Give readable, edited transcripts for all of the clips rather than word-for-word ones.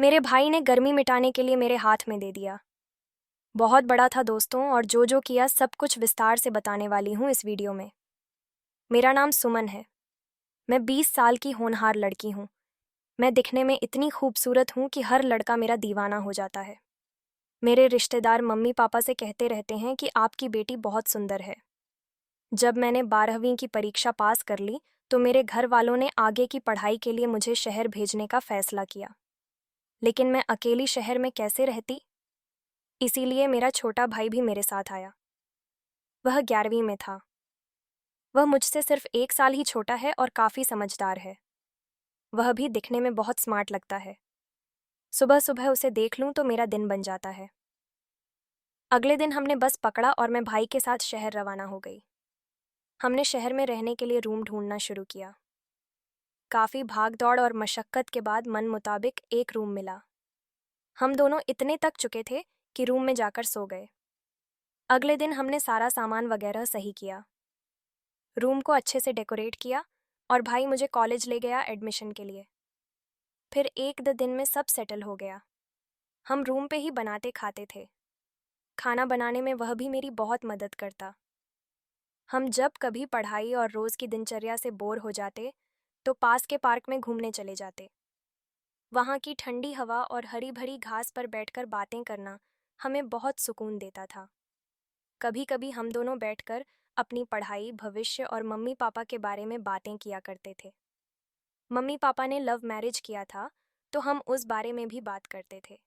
मेरे भाई ने गर्मी मिटाने के लिए मेरे हाथ में दे दिया। बहुत बड़ा था दोस्तों, और जो किया सब कुछ विस्तार से बताने वाली हूँ इस वीडियो में। मेरा नाम सुमन है। मैं 20 साल की होनहार लड़की हूँ। मैं दिखने में इतनी खूबसूरत हूँ कि हर लड़का मेरा दीवाना हो जाता है। मेरे रिश्तेदार मम्मी पापा से कहते रहते हैं कि आपकी बेटी बहुत सुंदर है। जब मैंने 12वीं की परीक्षा पास कर ली तो मेरे घर वालों ने आगे की पढ़ाई के लिए मुझे शहर भेजने का फैसला किया। लेकिन मैं अकेली शहर में कैसे रहती, इसीलिए मेरा छोटा भाई भी मेरे साथ आया। वह 11वीं में था। वह मुझसे सिर्फ 1 साल ही छोटा है और काफ़ी समझदार है। वह भी दिखने में बहुत स्मार्ट लगता है। सुबह सुबह उसे देख लूं तो मेरा दिन बन जाता है। अगले दिन हमने बस पकड़ा और मैं भाई के साथ शहर रवाना हो गई। हमने शहर में रहने के लिए रूम ढूंढना शुरू किया। काफ़ी भाग दौड़ और मशक्कत के बाद मन मुताबिक एक रूम मिला। हम दोनों इतने तक चुके थे कि रूम में जाकर सो गए। अगले दिन हमने सारा सामान वगैरह सही किया, रूम को अच्छे से डेकोरेट किया और भाई मुझे कॉलेज ले गया एडमिशन के लिए। फिर 1 2 दिन में सब सेटल हो गया। हम रूम पे ही बनाते खाते थे। खाना बनाने में वह भी मेरी बहुत मदद करता। हम जब कभी पढ़ाई और रोज़ की दिनचर्या से बोर हो जाते तो पास के पार्क में घूमने चले जाते। वहाँ की ठंडी हवा और हरी भरी घास पर बैठकर बातें करना हमें बहुत सुकून देता था। कभी कभी हम दोनों बैठकर अपनी पढ़ाई, भविष्य और मम्मी पापा के बारे में बातें किया करते थे। मम्मी पापा ने लव मैरिज किया था तो हम उस बारे में भी बात करते थे।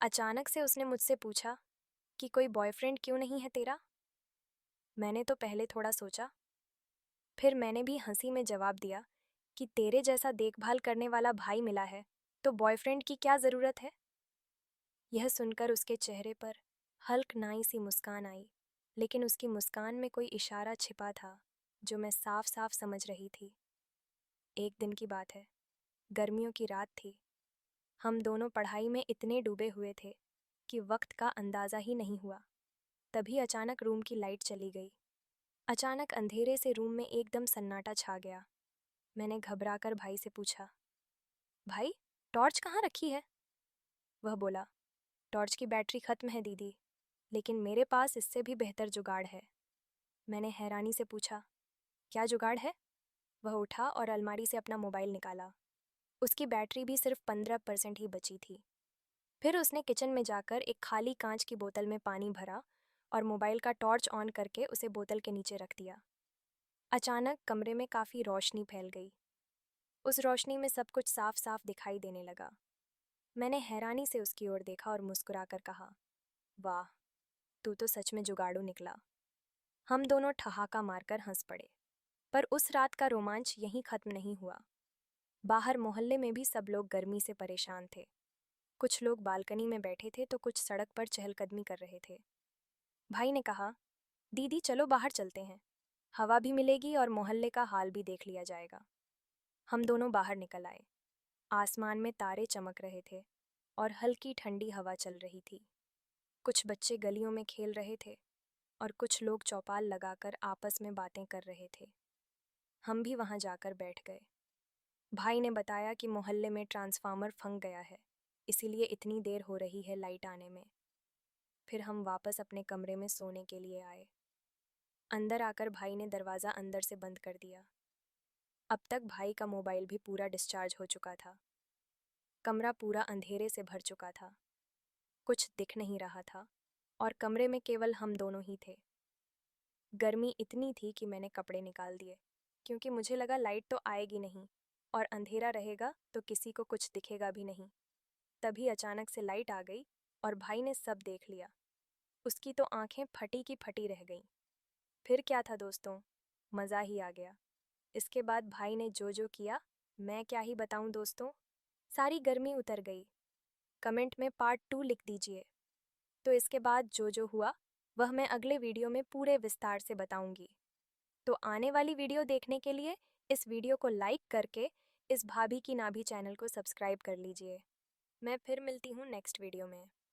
अचानक से उसने मुझसे पूछा कि कोई बॉयफ्रेंड क्यों नहीं है तेरा। मैंने तो पहले थोड़ा सोचा, फिर मैंने भी हंसी में जवाब दिया कि तेरे जैसा देखभाल करने वाला भाई मिला है तो बॉयफ्रेंड की क्या ज़रूरत है। यह सुनकर उसके चेहरे पर हल्कनाई सी मुस्कान आई, लेकिन उसकी मुस्कान में कोई इशारा छिपा था जो मैं साफ साफ समझ रही थी। एक दिन की बात है, गर्मियों की रात थी। हम दोनों पढ़ाई में इतने डूबे हुए थे कि वक्त का अंदाज़ा ही नहीं हुआ। तभी अचानक रूम की लाइट चली गई। अचानक अंधेरे से रूम में एकदम सन्नाटा छा गया। मैंने घबराकर भाई से पूछा, भाई टॉर्च कहाँ रखी है। वह बोला, टॉर्च की बैटरी खत्म है दीदी, लेकिन मेरे पास इससे भी बेहतर जुगाड़ है। मैंने हैरानी से पूछा, क्या जुगाड़ है। वह उठा और अलमारी से अपना मोबाइल निकाला। उसकी बैटरी भी सिर्फ 15% ही बची थी। फिर उसने किचन में जाकर एक खाली कांच की बोतल में पानी भरा और मोबाइल का टॉर्च ऑन करके उसे बोतल के नीचे रख दिया। अचानक कमरे में काफ़ी रोशनी फैल गई। उस रोशनी में सब कुछ साफ साफ दिखाई देने लगा। मैंने हैरानी से उसकी ओर देखा और मुस्कुराकर कहा, वाह, तू तो सच में जुगाड़ू निकला। हम दोनों ठहाका मारकर हंस पड़े। पर उस रात का रोमांच यहीं खत्म नहीं हुआ। बाहर मोहल्ले में भी सब लोग गर्मी से परेशान थे। कुछ लोग बालकनी में बैठे थे तो कुछ सड़क पर चहलकदमी कर रहे थे। भाई ने कहा, दीदी चलो बाहर चलते हैं, हवा भी मिलेगी और मोहल्ले का हाल भी देख लिया जाएगा। हम दोनों बाहर निकल आए। आसमान में तारे चमक रहे थे और हल्की ठंडी हवा चल रही थी। कुछ बच्चे गलियों में खेल रहे थे और कुछ लोग चौपाल लगाकर आपस में बातें कर रहे थे। हम भी वहां जाकर बैठ गए। भाई ने बताया कि मोहल्ले में ट्रांसफार्मर फंस गया है, इसीलिए इतनी देर हो रही है लाइट आने में। फिर हम वापस अपने कमरे में सोने के लिए आए। अंदर आकर भाई ने दरवाज़ा अंदर से बंद कर दिया। अब तक भाई का मोबाइल भी पूरा डिस्चार्ज हो चुका था। कमरा पूरा अंधेरे से भर चुका था। कुछ दिख नहीं रहा था और कमरे में केवल हम दोनों ही थे। गर्मी इतनी थी कि मैंने कपड़े निकाल दिए, क्योंकि मुझे लगा लाइट तो आएगी नहीं और अंधेरा रहेगा तो किसी को कुछ दिखेगा भी नहीं। तभी अचानक से लाइट आ गई और भाई ने सब देख लिया। उसकी तो आंखें फटी की फटी रह गईं। फिर क्या था दोस्तों, मज़ा ही आ गया। इसके बाद भाई ने जो किया, मैं क्या ही बताऊं दोस्तों। सारी गर्मी उतर गई। कमेंट में पार्ट 2 लिख दीजिए। तो इसके बाद जो हुआ वह मैं अगले वीडियो में पूरे विस्तार से बताऊंगी। तो आने वाली वीडियो देखने के लिए इस वीडियो को लाइक करके इस भाभी की नाभी चैनल को सब्सक्राइब कर लीजिए। मैं फिर मिलती हूँ नेक्स्ट वीडियो में।